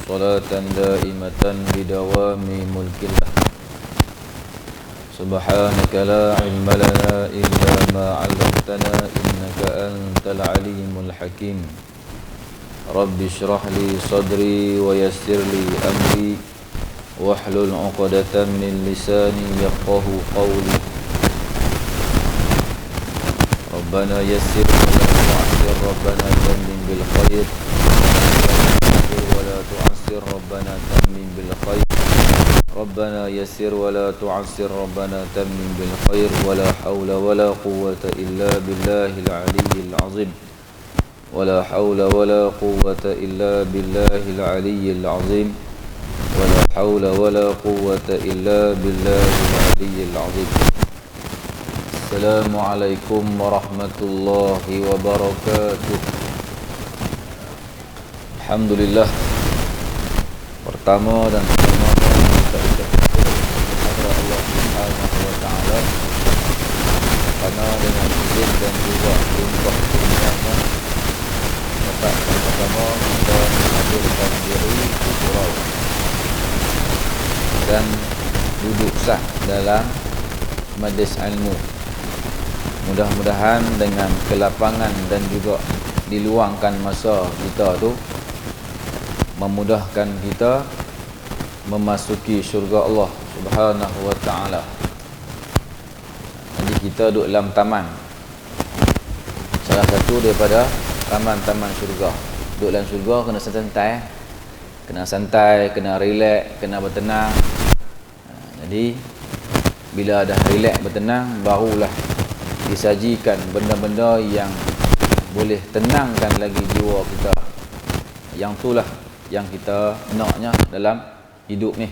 صلاة دائمة بدوام ملك الله. سبحانك لا علم لنا إلا ما علمتنا إنك أنت العليم الحكيم. رب اشرح لي صدري ويسر لي أمري واحلل عقدة من لساني يفقه قولي. ربنا يسر ولا تعسر ربنا تمم بالخير ولا تعسر ربنا تمم بالخير. ربنا يسر ولا تعسر ربنا تمم بالخير ولا حول ولا قوة إلا بالله العلي العظيم. ولا حول ولا قوة إلا بالله العلي العظيم. ولا حول ولا قوة إلا بالله العلي العظيم. Assalamualaikum warahmatullahi wabarakatuh. Alhamdulillah. Pertama dan pertama kita ucapkan kepada Allah Subhanahu wa taala karena dengan izin dan juga perintah beliau dapat sama-sama kita menghadirkan diri di surau dan duduk sah dalam majlis ilmu. Mudah-mudahan dengan kelapangan dan juga diluangkan masa kita tu memudahkan kita memasuki syurga Allah Subhanahu wa taala. Jadi kita duduk dalam taman. Salah satu daripada taman-taman syurga. Duduk dalam syurga kena santai. Kena santai, kena relax, kena bertenang. Jadi bila dah relax bertenang barulah disajikan benda-benda yang boleh tenangkan lagi jiwa kita. Yang itulah yang kita naknya dalam hidup ni.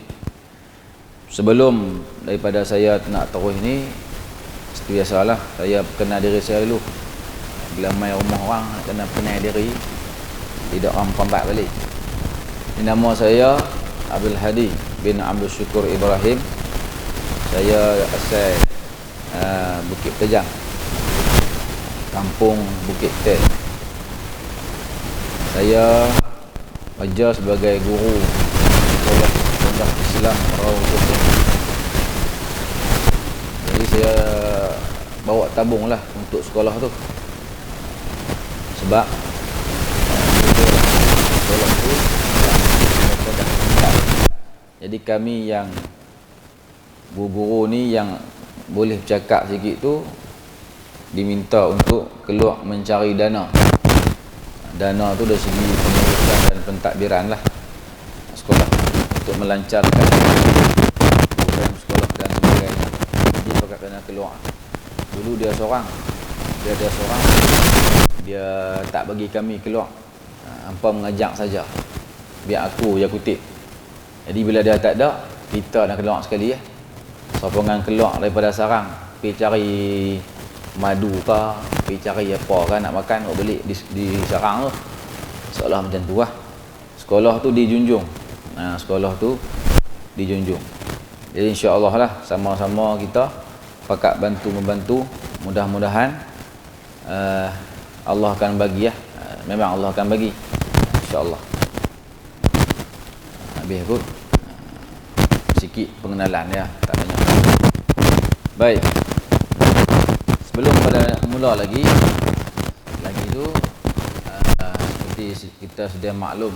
Sebelum daripada saya nak terus ni, seperti biasalah saya kenal diri saya dulu. Bila mai rumah orang nak kena kenal diri, tidak orang pembat balik. Ini nama saya Abdul Hadi bin Abdul Syukur Ibrahim. Saya asal Bukit Tejang, Kampung Bukit Tel. Saya ajar sebagai guru sekolah rendah Islam Rawdatul. Jadi saya bawa tabung lah untuk sekolah tu. Sebab sekolah tu jadi kami yang guru-guru ni yang boleh bercakap sikit tu diminta untuk keluar mencari dana. Dana tu dari segi pengurusan dan pentadbiran lah sekolah untuk melancarkan program sekolah dan sebagainya. Jadi pakat kena keluar. Dulu dia seorang, dia tak bagi kami keluar. Hampa mengajak saja. Biar aku je kutip. Jadi bila dia tak ada, kita nak keluar sekali ya. Sokongan keluar daripada sarang, pergi cari madu ke, pergi cari apa kan nak makan, nak beli di sarang tu. Seolah macam tu lah. Sekolah tu dijunjung. Sekolah tu dijunjung. Jadi insya-Allah lah sama-sama kita pakat bantu-membantu. Mudah-mudahan Allah akan bagi ya. Memang Allah akan bagi. Insya-Allah. Habis kot. Sikit pengenalan ya, tak banyak. Baik. Sebelum pada mula lagi tu seperti kita sudah maklum,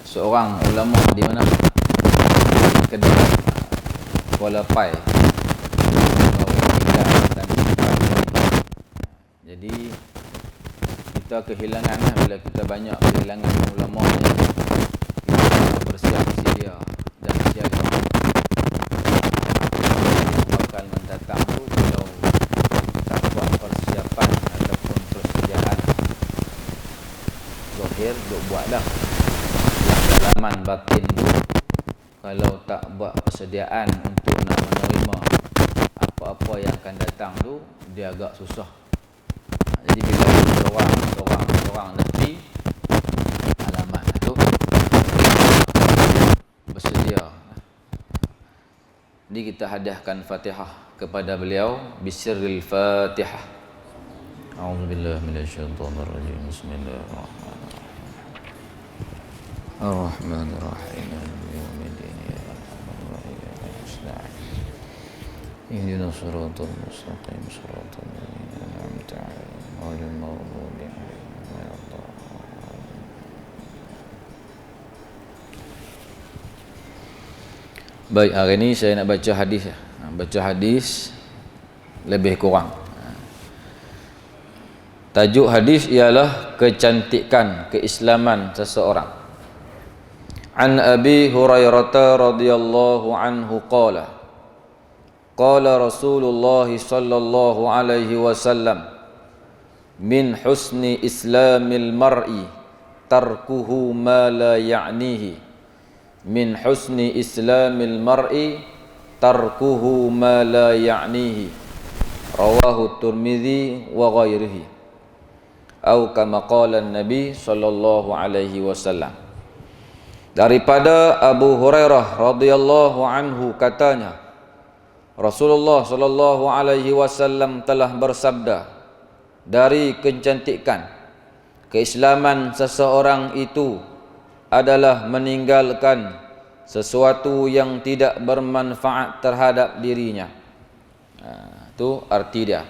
seorang ulama di mana Kedah, Kuala Pai. Jadi kita kehilangan bila kita banyak kehilangan ulama ni, kita bersiap sedia dan siaga. Bakal mendatang tu kalau tak buat persiapan ataupun persediaan zahir duk buat dah. Yang dalaman batin tu kalau tak buat persediaan untuk nak menerima apa-apa yang akan datang tu, dia agak susah. Jadi bila seorang nanti alamat tu bersedia. Jadi kita hadiahkan Fatihah kepada beliau bisirril Fatihah. A'udzubillahi minasyaitonirrajim. Bismillahirrahmanirrahim. Ar-Rahmanir Rahim Maliki Yawmiddin Iyyaka nasta'in Ihdinas siratal mustaqim siratal ladzina an'amta 'alaihim ghairil maghdubi 'alaihim waladdallin. Baik, hari ini saya nak baca hadis. Baca hadis lebih kurang. Tajuk hadis ialah kecantikan keislaman seseorang. An Abi Hurairah radhiyallahu anhu qala qala Rasulullah sallallahu alaihi wasallam min husni islamil mar'i tarkuhu ma la ya'nihi min husni islamil mar'i tarkuhu ma la ya'nihi rawahu Tirmidzi wa ghairihi atau kama qala Nabi sallallahu alaihi wasallam. Daripada Abu Hurairah radhiyallahu anhu katanya, Rasulullah sallallahu alaihi wasallam telah bersabda, dari kecantikan keislaman seseorang itu adalah meninggalkan sesuatu yang tidak bermanfaat terhadap dirinya. Itu arti dia.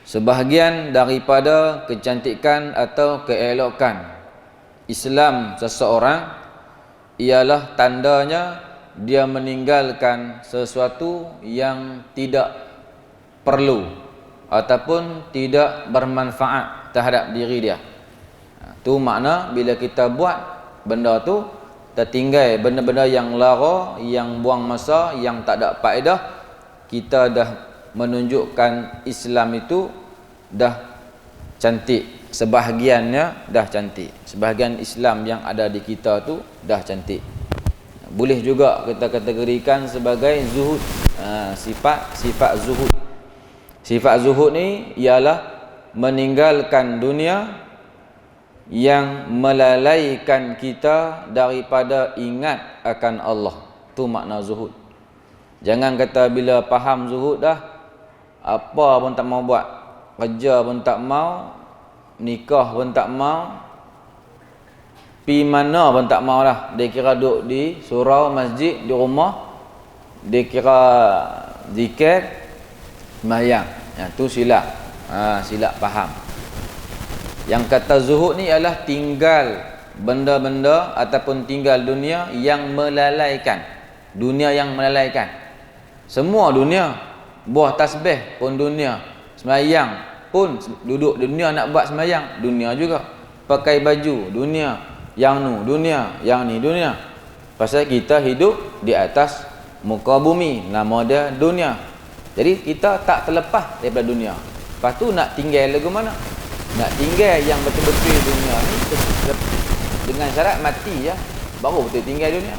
Sebahagian daripada kecantikan atau keelokan Islam seseorang ialah tandanya dia meninggalkan sesuatu yang tidak perlu ataupun tidak bermanfaat terhadap diri dia. Tu makna bila kita buat benda tu, tertinggal benda-benda yang lara, yang buang masa, yang tak ada faedah, kita dah menunjukkan Islam itu dah cantik. Sebahagiannya dah cantik. Sebahagian Islam yang ada di kita tu dah cantik. Boleh juga kita kategorikan sebagai zuhud. Sifat zuhud. Sifat zuhud ni ialah meninggalkan dunia yang melalaikan kita daripada ingat akan Allah. Tu makna zuhud. Jangan kata bila faham zuhud dah, apa pun tak mau buat, kerja pun tak mau, nikah pun tak mau, pi mana pun tak mau lah. Dia kira duduk di surau, masjid, di rumah, dia kira zikir, sembahyang. Tu silap. Silap faham. Yang kata zuhud ni ialah tinggal benda-benda ataupun tinggal dunia yang melalaikan. Dunia yang melalaikan. Semua dunia. Buah tasbih pun dunia. Sembahyang pun duduk dunia, nak buat sembahyang dunia juga, pakai baju dunia, yang nu dunia, yang ni dunia. Pasal kita hidup di atas muka bumi, nama dia dunia. Jadi kita tak terlepas daripada dunia. Lepas tu nak tinggal lagu mana? Nak tinggal yang betul-betul dunia ni dengan syarat mati ya, baru betul tinggal dunia.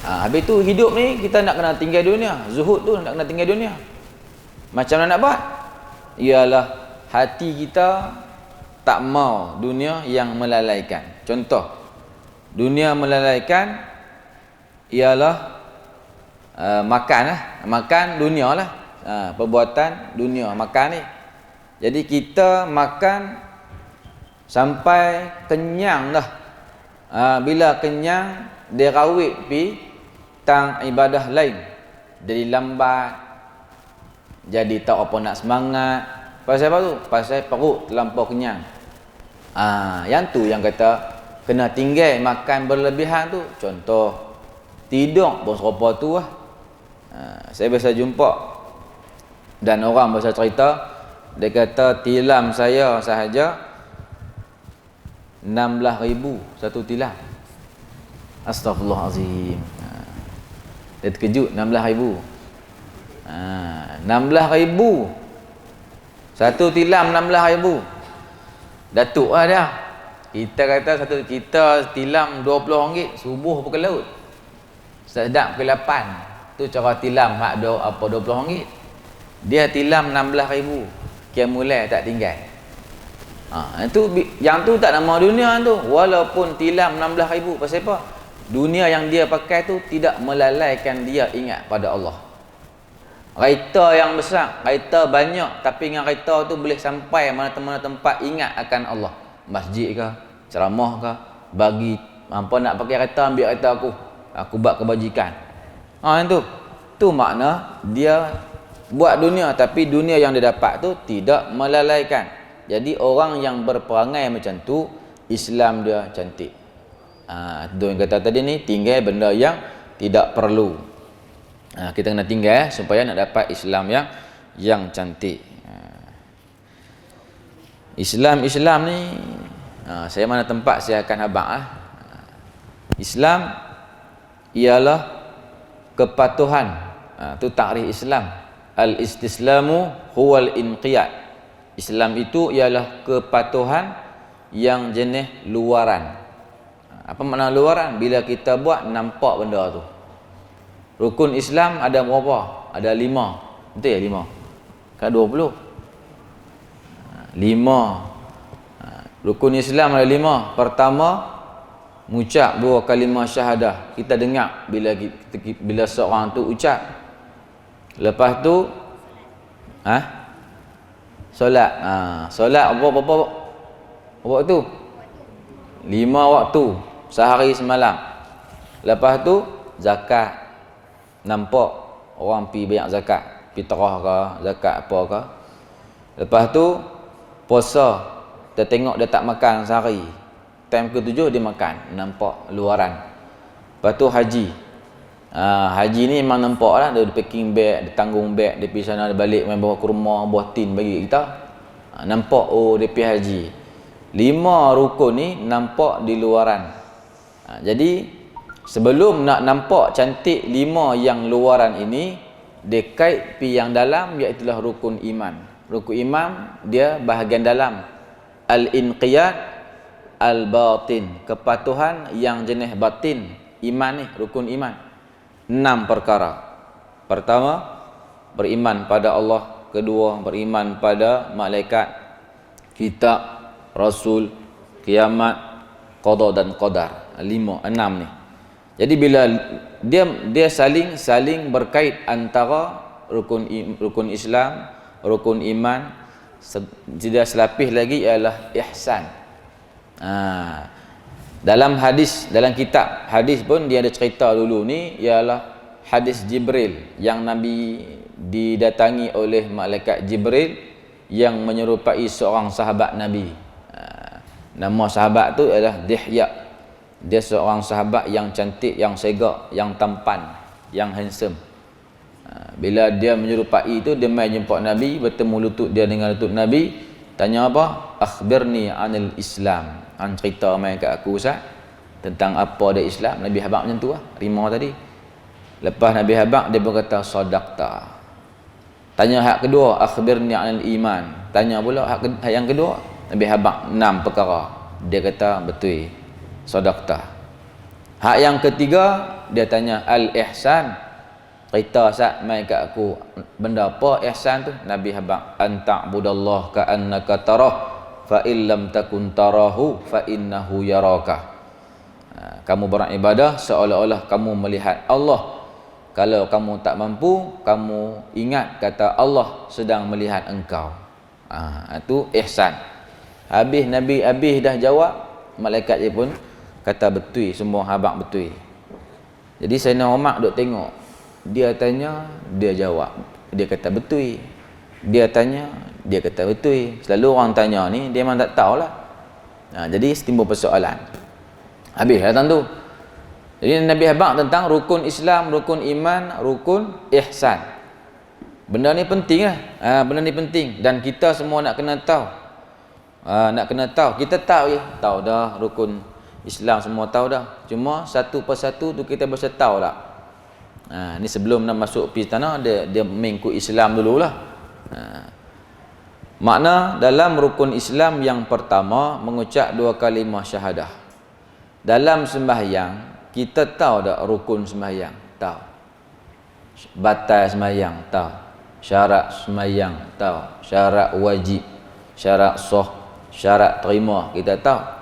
Habis tu hidup ni kita nak kena tinggal dunia. Zuhud tu nak kena tinggal dunia. Macam mana nak buat? Ialah hati kita tak mau dunia yang melalaikan. Contoh, dunia melalaikan ialah makan lah. Makan dunia lah. Perbuatan dunia, makan ni. Jadi kita makan sampai kenyang dah. Bila kenyang, dia rawit pi tang ibadah lain. Jadi lambat, jadi tak apa nak semangat. Pasal apa tu? Pasal perut terlampau kenyang. Yang tu yang kata kena tinggal makan berlebihan tu. Contoh, tidur pun serupa tu lah. Saya biasa jumpa dan orang biasa cerita, dia kata tilam saya sahaja 16,000 satu tilam. Astaghfirullahalazim. Dia terkejut, 16,000. 16,000 satu tilam, 16,000. Datuk lah dia. Kita kata kita tilam RM20, subuh pukul laut, sedap pukul 8. Tu cara tilam hak RM20. Dia tilam 16,000, kira mulai tak tinggal. Itu yang tu tak nama dunia tu. Walaupun tilam 16,000, pasal apa? Dunia yang dia pakai tu tidak melalaikan dia ingat pada Allah. Kereta yang besar, kereta banyak, tapi dengan kereta tu boleh sampai mana-mana tempat ingat akan Allah. Masjid ke, ceramah ke, bagi hampa nak pakai kereta, ambil kereta aku buat kebajikan. Yang tu makna dia buat dunia, tapi dunia yang dia dapat tu tidak melalaikan. Jadi orang yang berperangai macam tu, Islam dia cantik. Tu yang kata tadi ni, tinggal benda yang tidak perlu. Kita kena tinggal supaya nak dapat Islam yang cantik. Islam ni, saya mana tempat saya akan habaq. Islam ialah kepatuhan. Tu takrif Islam. Al-istislamu huwal inqiyad. Islam itu ialah kepatuhan yang jenis luaran. Apa makna luaran? Bila kita buat nampak benda tu. Rukun Islam ada berapa? Ada 5. Betul ya 5? Kan 20. 5. Rukun Islam ada 5. Pertama, mengucap 2 kalimah syahadah. Kita dengar bila seorang tu ucap. Lepas tu solat. Solat berapa waktu? 5 waktu sehari semalam. Lepas tu zakat. Nampak orang pi banyak zakat, fitrah ke, zakat apa ke. Lepas tu puasa, kita tengok dia tak makan sehari. Time ke-7 dia makan, nampak luaran. Lepas tu haji. Haji ni memang nampak lah, dia packing bag, dia tanggung bag, dia pergi sana, dia balik main bawa kurma, buah tin bagi kita. Nampak dia pergi haji. 5 rukun ni nampak di luaran. Jadi sebelum nak nampak cantik 5 yang luaran ini, dia kait pi yang dalam, iaitu rukun iman. Rukun iman dia bahagian dalam. Al-inqiyad al-batin, kepatuhan yang jenis batin. Iman ni, rukun iman. 6 perkara. Pertama, beriman pada Allah. Kedua, beriman pada malaikat, kitab, rasul, kiamat, qada dan qadar. 6 ni. Jadi bila dia saling berkait antara rukun Islam, rukun iman, tidak selapis lagi ialah ihsan. Dalam hadis, dalam kitab hadis pun dia ada cerita dulu ni, ialah hadis Jibril yang Nabi didatangi oleh malaikat Jibril yang menyerupai seorang sahabat Nabi. Nama sahabat tu ialah Dihya. Dia seorang sahabat yang cantik, yang segak, yang tampan, yang handsome. Bila dia menyerupai itu, dia mai jumpa Nabi, bertemu lutut dia dengan lutut Nabi. Tanya apa? Akhbirni anil Islam. Cerita mai kat aku Ustaz tentang apa dia Islam. Nabi habaq macam tu lah, 5 tadi. Lepas Nabi habaq, dia berkata sadaqta. Tanya hak kedua, akhbirni anil iman. Tanya pula hak yang kedua. Nabi habaq 6 perkara. Dia kata betul, sadaqta. Hak yang ketiga, dia tanya al-ihsan. Cerita Ustaz mai kat aku, benda apa ihsan tu? Nabi habaq, anta'budallah ka'annaka tarah fa illam takun tarahu fa innahu yaraka. Kamu beribadah seolah-olah kamu melihat Allah. Kalau kamu tak mampu, kamu ingat kata Allah sedang melihat engkau. Itu ihsan. Habis Nabi dah jawab, malaikat dia pun kata betul, semua habaq betul. Jadi Sayyidina Umar duk tengok. Dia tanya, dia jawab. Dia kata betul. Dia tanya, dia kata betul. Selalu orang tanya ni, dia memang tak tahulah. Jadi timbul persoalan. Habis datang tu. Jadi Nabi habaq tentang rukun Islam, rukun iman, rukun ihsan. Benda ni penting lah. Benda ni penting. Dan kita semua nak kena tahu. Nak kena tahu. Kita tahu je. Tahu dah rukun Islam, semua tahu dah. Cuma satu persatu tu kita bisa tahu tak. Ni sebelum nak masuk pergi tanah, dia mengikut Islam dululah. Makna dalam rukun Islam yang pertama, mengucap 2 kalimah syahadah. Dalam sembahyang, kita tahu tak rukun sembahyang? Tahu. Batal sembahyang? Tahu. Syarat sembahyang? Tahu. Syarat wajib, syarat sah, syarat terima, kita tahu.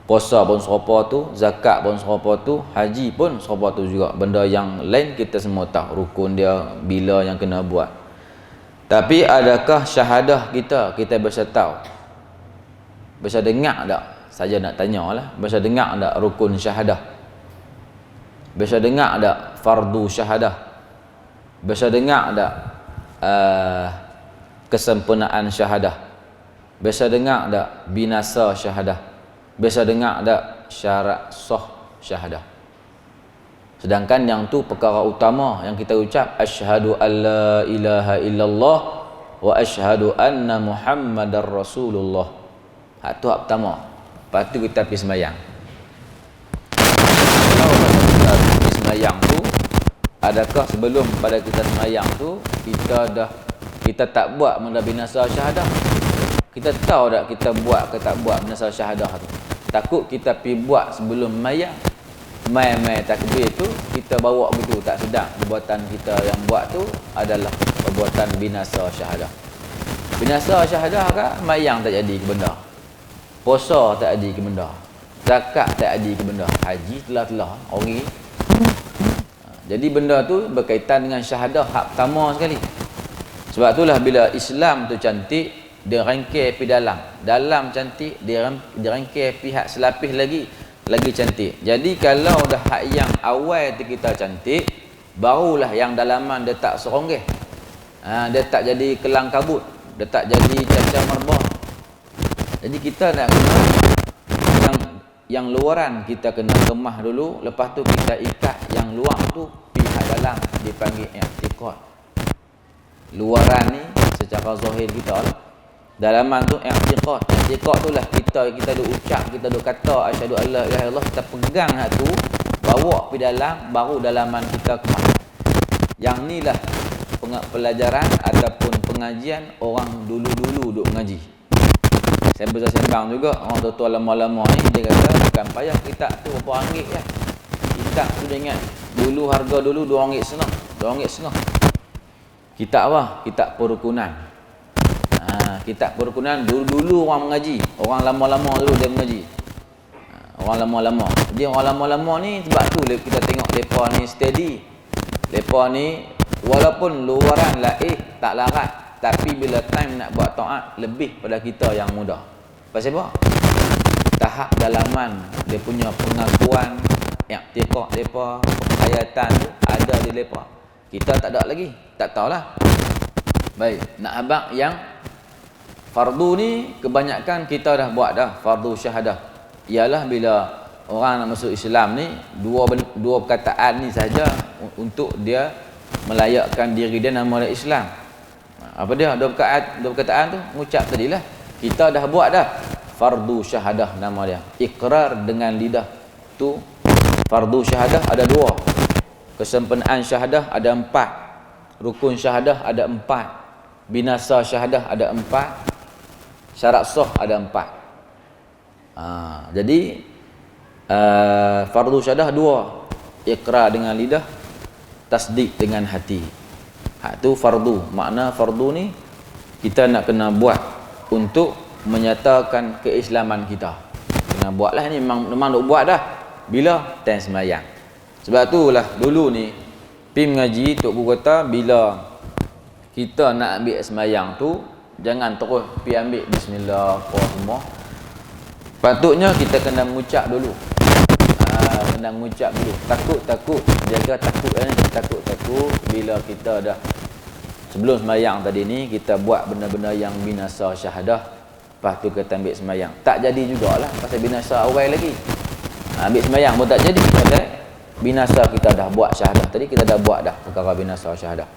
Puasa pun serupa tu, zakat pun serupa tu, haji pun serupa tu juga. Benda yang lain kita semua tahu rukun dia, bila yang kena buat. Tapi adakah syahadah kita bisa tahu? Bisa dengar tak saja nak tanya lah, biasa dengar tak rukun syahadah? Biasa dengar tak fardu syahadah? Biasa dengar tak kesempurnaan syahadah? Biasa dengar tak binasa syahadah? Biasa dengar tak syarat sah syahadah? Sedangkan yang tu perkara utama yang kita ucap, asyhadu alla ilaha illallah wa asyhadu anna muhammadar rasulullah. Hak tu hak pertama. Lepas tu kita pergi sembahyang. Kalau kita pergi sembahyang tu, adakah sebelum pada kita sembahyang tu kita tak buat benda binasa syahadah? Kita tahu tak kita buat ke tak buat binasa syahadah tu? Takut kita pergi buat sebelum sembahyang, mai takbir tu kita bawa begitu, tak sedang perbuatan kita yang buat tu adalah perbuatan binasa syahadah. Binasa syahadah kan mayang tak jadi ke benda, puasa tak jadi ke benda, zakat tak jadi ke benda, haji telah ori. Jadi benda tu berkaitan dengan syahadah hak pertama sekali. Sebab itulah bila Islam tu cantik, dia rangkai pi dalam cantik, dia rangkai pihak selapis lagi cantik. Jadi kalau dah hak yang awal tu kita cantik, barulah yang dalaman dia tak seronggeh. Dia tak jadi kelang kabut, dia tak jadi cacar merbah. Jadi kita nak kena yang luaran kita kena kemah dulu, lepas tu kita ikat yang luar tu pihak dalam, dipanggil i'tiqad. Luaran ni secara zahir kita lah, dalaman tu i'tiqad. I'tiqad tu lah kita duk ucap, kita duk kata asyhadu alla ilaha illallah, kita pegang hak tu, bawa pi dalam, baru dalaman kita kemah. Yang ni lah pelajaran ataupun pengajian orang dulu duk mengaji. Saya bersembang juga orang tua-tua lama-lama ni, dia kata bukan payah kitab tu berapa ringgit je. Kitab tu dia ingat dulu harga dulu RM2.5, RM2.5. Kitab apa? Kitab perukunan. Kitab perukunan dulu orang mengaji, orang lama-lama dulu dia mengaji. Orang lama-lama. Dia orang lama-lama ni sebab tu kita tengok depa ni steady. Depa ni walaupun luaran tak larat, tapi bila time nak buat taat lebih pada kita yang muda. Pasal apa? Tahap dalaman dia punya pengakuan, i'tiqad depa, penghayatan tu ada di depa. Kita tak ada lagi, tak tahulah. Baik, nak habaq yang fardu ni kebanyakan kita dah buat dah, fardu syahadah. Ialah bila orang nak masuk Islam ni, dua perkataan ni saja untuk dia melayakkan diri dia nama dia Islam. Apa dia? Dua perkataan tu mengucap tadilah. Kita dah buat dah fardu syahadah nama dia. Iqrar dengan lidah tu fardu syahadah ada 2. Kesempurnaan syahadah ada 4. Rukun syahadah ada 4. Binasa syahadah ada 4. Syarat sah ada 4. Jadi fardu syahadah 2. Iqrar dengan lidah, tasdik dengan hati. Hak tu fardu. Makna fardu ni kita nak kena buat untuk menyatakan keislaman kita. Kena buatlah ni, memang nak buat dah. Bila? Time sembahyang. Sebab tu lah dulu ni pi mengaji tok guru kata bila kita nak ambil sembahyang tu jangan terus pi ambil bismillah apa semua. Patutnya kita kena mengucap dulu. Kena mengucap dulu. Takut jaga takut bila kita dah sebelum sembahyang tadi ni kita buat benda-benda yang binasa syahadah, lepas tu kita ambil sembahyang. Tak jadi jugalah pasal binasa awal lagi. Ambil sembahyang pun tak jadi pasal binasa kita dah buat syahadah tadi, kita dah buat dah perkara binasa syahadah.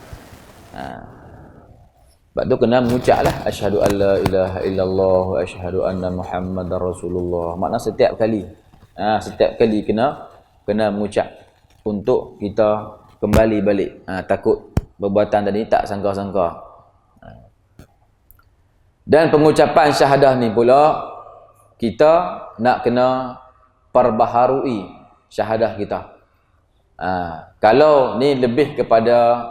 Sebab tu kena mengucaplah asyhadu alla ilaha illallah wa asyhadu anna muhammadar rasulullah. Makna setiap kali kena mengucap untuk kita kembali balik. Takut perbuatan tadi tak sangka-sangka. Dan pengucapan syahadah ni pula kita nak kena perbaharui syahadah kita. Kalau ni lebih kepada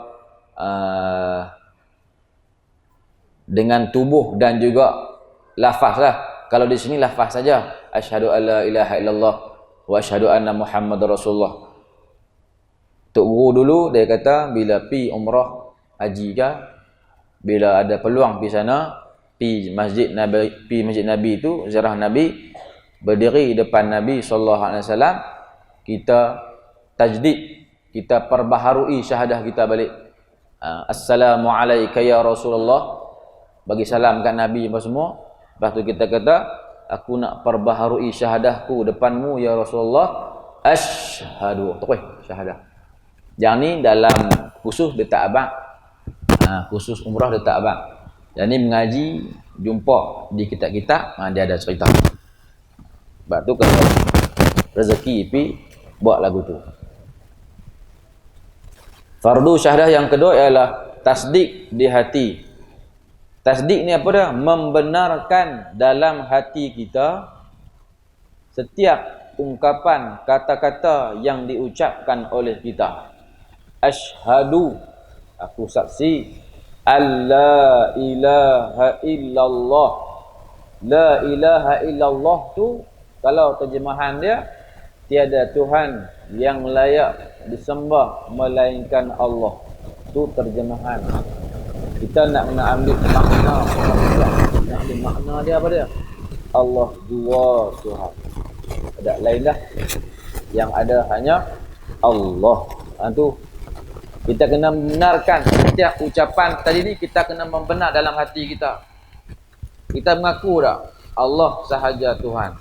dengan tubuh dan juga lafaz lah. Kalau di sini lafaz saja, asyhadu alla ilaha illallah wa asyhadu anna muhammadar rasulullah. Tok guru dulu dia kata bila pi umrah haji ke, bila ada peluang pi sana, pi masjid Nabi tu ziarah Nabi, berdiri depan Nabi SAW, kita tajdid, kita perbaharui syahadah kita balik. Assalamualaikum ya Rasulullah, bagi salam kat Nabi apa semua. Lepas tu kita kata, aku nak perbaharui syahadahku depanmu ya Rasulullah. Asyhadu, tak syahadah. Yang ni dalam khusus dia tak abang. Khusus umrah dia tak abang. Yang ni mengaji, jumpa di kitab-kitab, dia ada cerita. Sebab tu kalau rezeki pi buat lagu tu. Fardu syahadah yang kedua ialah tasdik di hati. Tasdik ni apa dah? Membenarkan dalam hati kita setiap ungkapan kata-kata yang diucapkan oleh kita. Asyhadu, aku saksi, alla ilaha illallah. La ilaha illallah tu kalau terjemahan dia, tiada Tuhan yang layak disembah melainkan Allah. Tu terjemahan. Kita nak ambil makna, nak ambil makna dia apa dia? Allah dua Tuhan. Ada lain dah. Yang ada hanya Allah. Tu kita kena membenarkan setiap ucapan tadi ni, kita kena membenar dalam hati kita. Kita mengaku dah Allah sahaja Tuhan.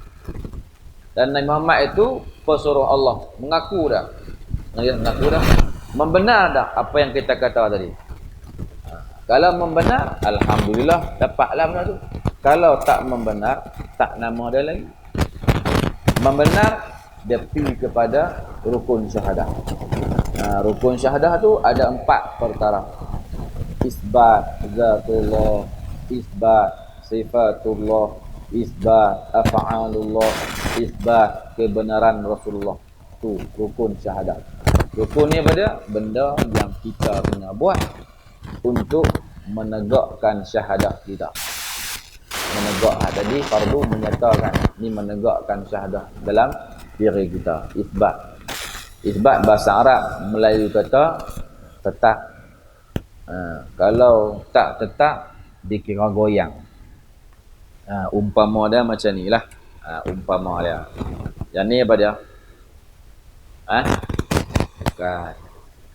Dan Nabi Muhammad itu pesuruh Allah. Mengaku dah. Mengaku dah. Membenar dah apa yang kita kata tadi. Kalau membenar, alhamdulillah dapatlah benda tu. Kalau tak membenar, tak nama dia lagi. Membenar, dia pergi kepada rukun syahadah. Rukun syahadah tu ada 4 perkara. Isbat zatullah, isbat sifatullah, isbat af'alullah, isbat kebenaran Rasulullah. Tu rukun syahadah. Rukun ni apa dia? Benda yang kita kena buat untuk menegakkan syahadah kita. Menegak tadi fardu menyatakan, ni menegakkan syahadah dalam diri kita. Isbat. Isbat bahasa Arab Melayu kata tetap. Kalau tak tetap dikira goyang. Umpama dia macam ni lah. Umpama dia. Yang ni apa dia? Bukan.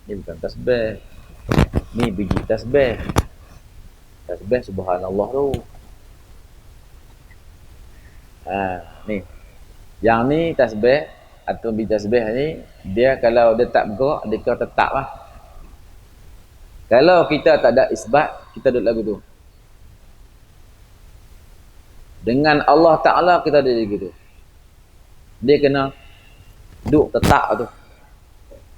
Ni bukan tasbih. Ni biji tasbih. Tasbih subhanallah tu. Ni. Yang ni tasbih atau biji tasbih ni, dia kalau dia tak bergerak, dia kira tetap lah. Kalau kita tak ada isbat, kita duduk lagu tu. Dengan Allah Ta'ala kita ada gitu. Dia kena duduk tetap tu.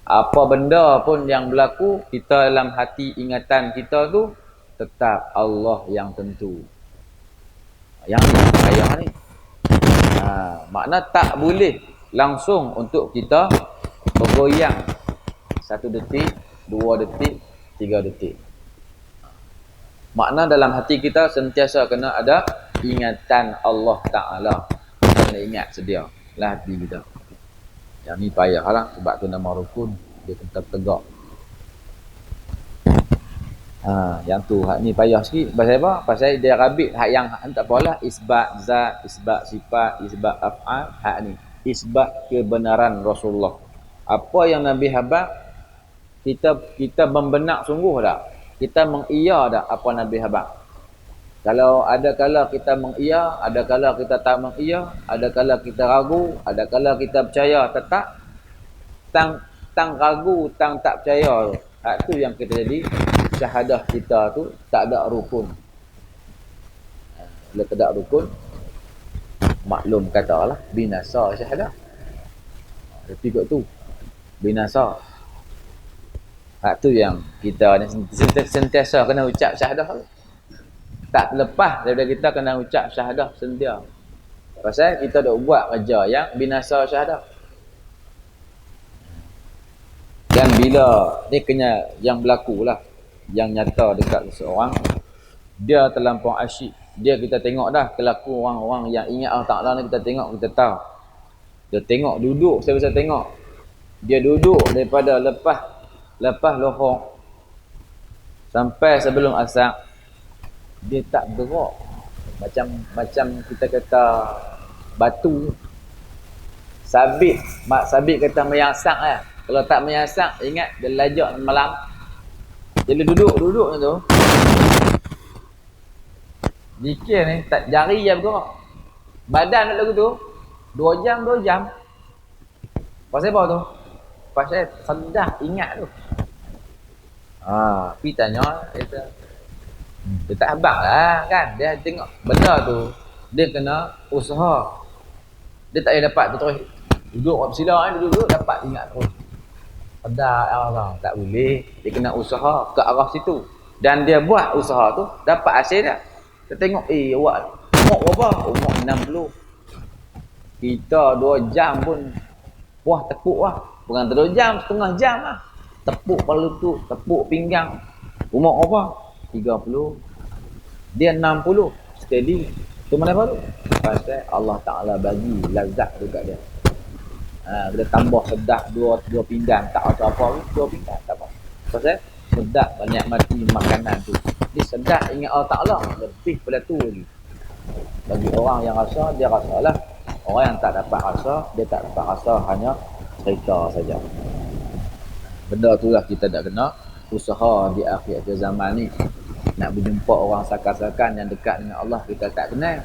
Apa benda pun yang berlaku, kita dalam hati ingatan kita tu tetap Allah yang tentu. Yang ni payah ni. Makna tak boleh langsung untuk kita bergoyang 1 detik, 2 detik, 3 detik. Makna dalam hati kita sentiasa kena ada ingatan Allah Ta'ala. Kena ingat sedia lah hati kita. Yang ni payah lah, sebab tu nama rukun, dia kena tegak. Yang tu, hak ni payah sikit. Pasal apa? Pasal dia rabit hak yang tak apalah, isbat zat, isbat sifat, isbat af'al. Hak ni isbat kebenaran Rasulullah. Apa yang Nabi habaq, kita membenak sungguh dah. Kita mengiya dah apa Nabi habaq. Kalau ada kala kita mengiya, ada kala kita tak mengiya, ada kala kita ragu, ada kala kita percaya tetap. Tang ragu, tang tak percaya. Hak tu yang kita jadi syahadah kita tu tak ada rukun. Bila tak ada rukun, maklum katalah binasa syahadah. Tapi kot tu binasa. Hak tu yang kita ni sentiasa kena ucap syahadah tu. Tak lepas daripada kita kena ucap syahadah sentia. Pasal kita dah buat kerja yang binasa syahadah. Dan bila ni kena yang berlaku lah, yang nyata dekat seseorang, dia terlampau asyik. Dia kita tengok dah kelaku orang-orang yang ingat Allah Ta'ala ni, kita tengok, kita tahu. Dia tengok duduk, saya bisa tengok. Dia duduk daripada lepas lohor sampai sebelum asar, dia tak bergerak. Macam kita kata batu sabit. Mak sabit kata meyasak lah. Kalau tak meyasak, ingat dia lajak malam. Dia duduk tu. Zikir ni tak jari je bergerak. Badan nak lagu tu 2 jam. Pasal apa tu? Pasal sedar ingat tu. Pergi tanya dia tak habang lah kan. Dia tengok benda tu, dia kena usaha. Dia tak boleh dapat terus duduk bersila kan, duduk dapat ingat terus. Sedar Allah, tak boleh. Dia kena usaha ke arah situ. Dan dia buat usaha tu, dapat hasil dah. Kita tengok, awak umur berapa? Umur 60. Kita 2 jam pun wah tepuk lah. Bukan 2 jam, setengah jam lah. Tepuk kepala lutut, tepuk pinggang. Umur berapa? 30. Dia 60. Steady. Tu mana baru? Pasal Allah Ta'ala bagi lazat dekat dia. Kita tambah sedap 2 pinggan. Tak rasa apa. 2 pinggan tak apa. Pasal sedap banyak mati makanan tu. Dia sedap ingat Allah Ta'ala. Lebih pada tu lagi. Bagi orang yang rasa, dia rasalah. Orang yang tak dapat rasa, dia tak dapat rasa, hanya cerita saja. Benda tu lah kita tak kena usaha di akhir zaman ni. Nak berjumpa orang sakan-sakan yang dekat dengan Allah, kita tak kenal.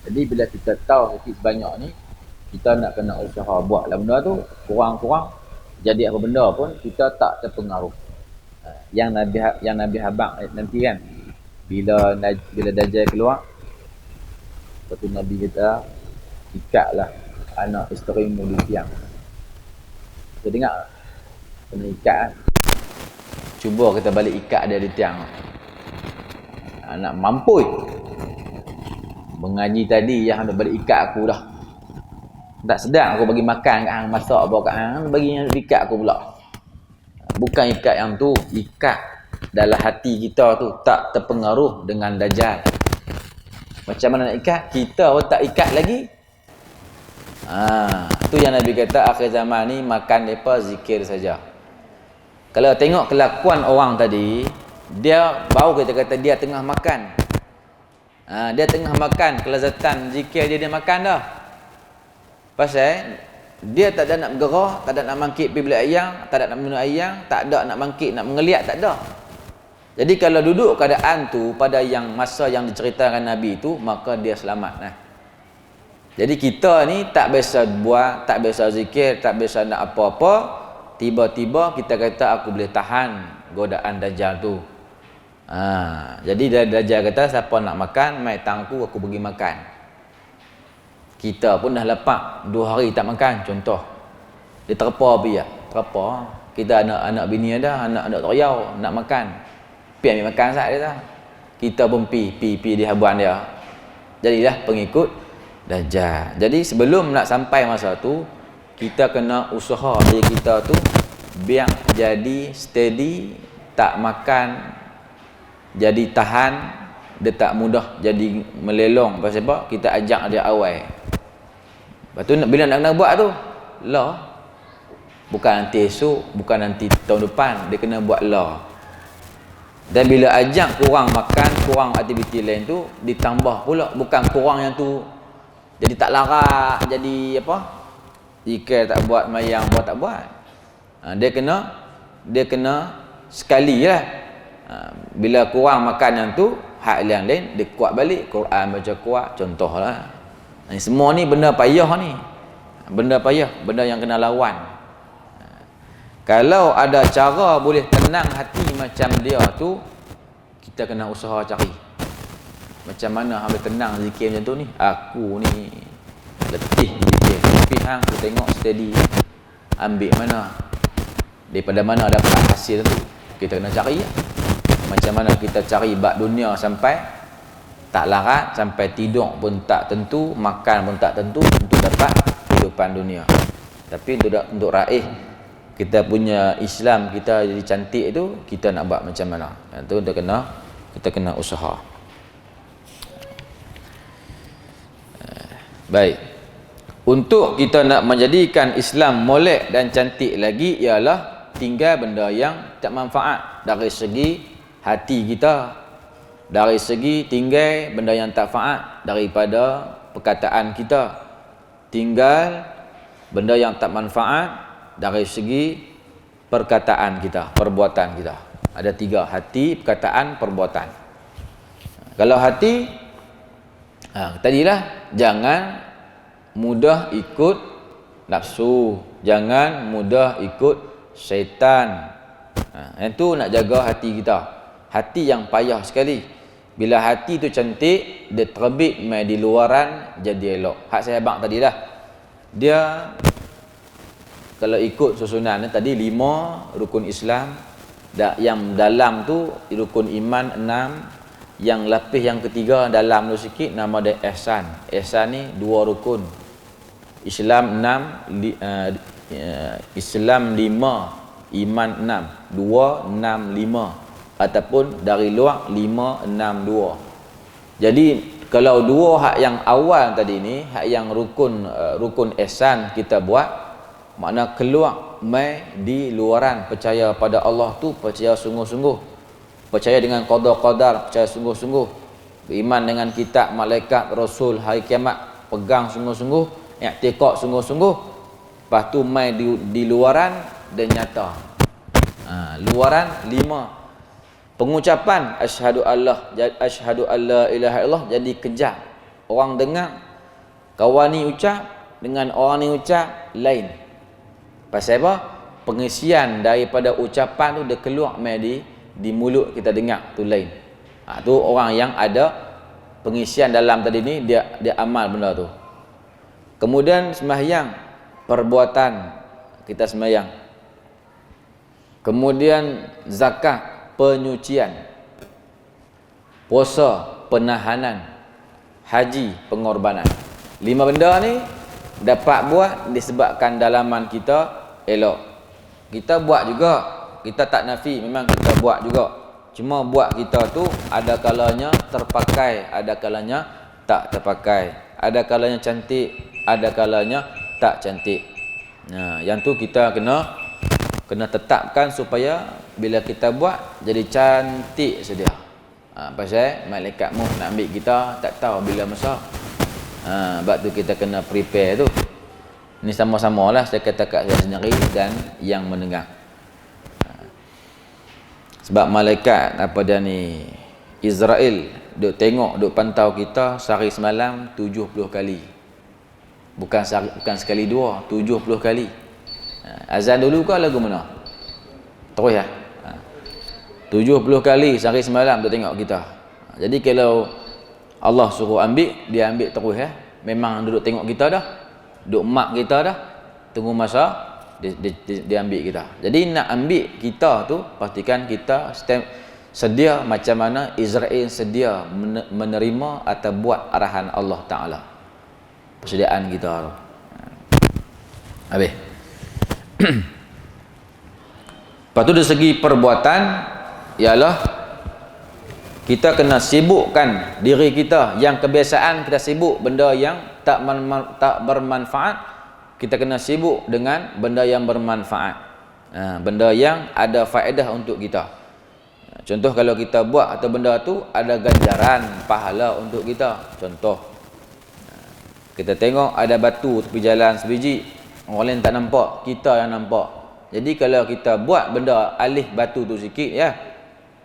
Jadi bila kita tahu sikit sebanyak ni, kita nak kena usaha buatlah benda tu. Kurang-kurang jadi apa benda pun kita tak terpengaruh. Yang Nabi habaq nanti kan, bila Dajjal keluar, lepas tu Nabi kita ikatlah anak isterimu di tiang. Kita dengar kena ikat kan? Cuba kita balik ikat dia di tiang. Nak mampu mengaji tadi yang hendak balik ikat aku dah. Tak sedap aku bagi makan kat hang, masak apa kat hang, bagi ikat aku pula. Bukan ikat yang tu, ikat dalam hati kita tu tak terpengaruh dengan Dajjal. Macam mana nak ikat? Kita pun tak ikat lagi. Tu yang Nabi kata akhir zaman ni makan mereka zikir saja. Kalau tengok kelakuan orang tadi, dia baru kita kata dia tengah makan. Dia tengah makan, kelazatan zikir dia makan dah. Pasal dia tak ada nak bergerak, tak ada nak mangkit pergi beli ayam, tak ada nak minum ayam, tak ada nak mangkit, nak mengeliat, tak ada. Jadi kalau duduk keadaan tu pada yang masa yang diceritakan Nabi tu, maka dia selamat nah. Jadi kita ni tak biasa buat, tak biasa zikir, tak biasa nak apa-apa, tiba-tiba kita kata aku boleh tahan godaan Dajjal tu. Jadi Dajjal kata siapa nak makan, mai tangku aku bagi makan. Kita pun dah lepak 2 hari tak makan contoh. Dia terpa pi ya, terpa. Kita anak bini ada, anak teriau nak makan. Pi ambil makan sat dia dah. Kita pun pi di habuan dia. Jadilah pengikut Dajjal. Jadi sebelum nak sampai masa tu, kita kena usaha diri kita tu biar jadi steady, tak makan, jadi tahan, dia tak mudah jadi melelong. Pasal apa? Kita ajak dia awal. Lepas tu bila nak buat tu, lah. Bukan nanti esok, bukan nanti tahun depan, dia kena buat lah. Dan bila ajak kurang makan, kurang aktiviti lain tu, ditambah pula, bukan kurang yang tu jadi tak larat, jadi apa? Jika tak buat mayang, buat tak buat. Dia kena sekali lah. Bila kurang makan yang tu, hak yang lain dia kuat balik. Quran baca kuat, contohlah. Semua ni benda payah ni. Benda payah, benda yang kena lawan. Kalau ada cara boleh tenang hati macam dia tu, kita kena usaha cari. Macam mana boleh tenang zikir macam tu ni? Aku ni letih zikir. Tapi hang aku tengok steady. Ambil mana? Daripada mana dapat hasil tu? Kita kena cari lah. Macam mana kita cari bab dunia sampai tak larat, sampai tidur pun tak tentu, makan pun tak tentu untuk dapat kehidupan dunia. Tapi untuk raih kita punya Islam kita jadi cantik itu, kita nak buat macam mana? Itu kita kena usaha. Baik. Untuk kita nak menjadikan Islam molek dan cantik lagi ialah tinggal benda yang tak manfaat dari segi hati kita, dari segi tinggal benda yang tak manfaat daripada perkataan kita, tinggal benda yang tak manfaat dari segi perkataan kita, perbuatan kita. Ada 3, hati, perkataan, perbuatan. Kalau hati, tadilah jangan mudah ikut nafsu, jangan mudah ikut syaitan. Itu nak jaga hati kita. Hati yang payah sekali. Bila hati tu cantik, dia terbit mai di luaran jadi elok. Hak saya abang tadilah. Dia kalau ikut susunan tadi 5 rukun Islam, yang dalam tu rukun iman 6, yang lapis yang ketiga dalam tu sikit nama dia ihsan. Ihsan ni 2 rukun. Islam 6, Islam 5, iman 6. 2, 6, 5. Ataupun dari luar 5, 6, 2. Jadi kalau 2 hak yang awal tadi ni, hak yang rukun ihsan kita buat, makna keluar mai di luaran percaya pada Allah tu, percaya sungguh-sungguh, percaya dengan qada qadar, percaya sungguh-sungguh, beriman dengan kitab, malaikat, rasul, hari kiamat, pegang sungguh-sungguh, i'tiqad sungguh-sungguh. Lepas tu mai di luaran dan nyata. Luaran 5. Pengucapan asyhadu alla ilaha illallah jadi kejap. Orang dengar, kawan ni ucap dengan orang ni ucap lain. Pasal apa? Pengisian daripada ucapan tu dia keluar mai di mulut kita dengar tu lain. Tu orang yang ada pengisian dalam tadi ni, dia amal benda tu. Kemudian sembahyang, perbuatan kita sembahyang. Kemudian zakat, penyucian. Puasa, penahanan. Haji, pengorbanan. 5 benda ni dapat buat disebabkan dalaman kita elok. Kita buat juga, kita tak nafi, memang kita buat juga. Cuma buat kita tu ada kalanya terpakai, ada kalanya tak terpakai. Ada kalanya cantik, ada kalanya tak cantik. Yang tu kita kena tetapkan supaya bila kita buat jadi cantik sedia. Pasal malaikat maut nak ambil kita tak tahu bila masa. Sebab tu kita kena prepare tu. Ni sama-sama lah saya kata kat saya sendiri dan yang mendengar. Sebab malaikat apa dia ni, Israel duk tengok, duk pantau kita sehari semalam 70 kali. Bukan sekali 2, 70 kali. Azan dulu ke lagu mana? Terus ya. 70 kali sehari semalam duk tengok kita. Jadi kalau Allah suruh ambil, dia ambil terus ya. Memang duduk tengok kita dah. Duk mak kita dah. Tunggu masa dia ambil kita. Jadi nak ambil kita tu, pastikan kita sedia macam mana Israel sedia menerima atau buat arahan Allah Ta'ala. Persediaan kita tu. Habis. Lepas tu dari segi perbuatan ialah kita kena sibukkan diri kita. Yang kebiasaan kita sibuk benda yang tak bermanfaat, kita kena sibuk dengan benda yang bermanfaat, benda yang ada faedah untuk kita. Contoh kalau kita buat atau benda tu ada ganjaran pahala untuk kita. Contoh kita tengok ada batu tepi jalan sebiji, orang lain tak nampak, kita yang nampak. Jadi kalau kita buat benda alih batu tu sikit ya,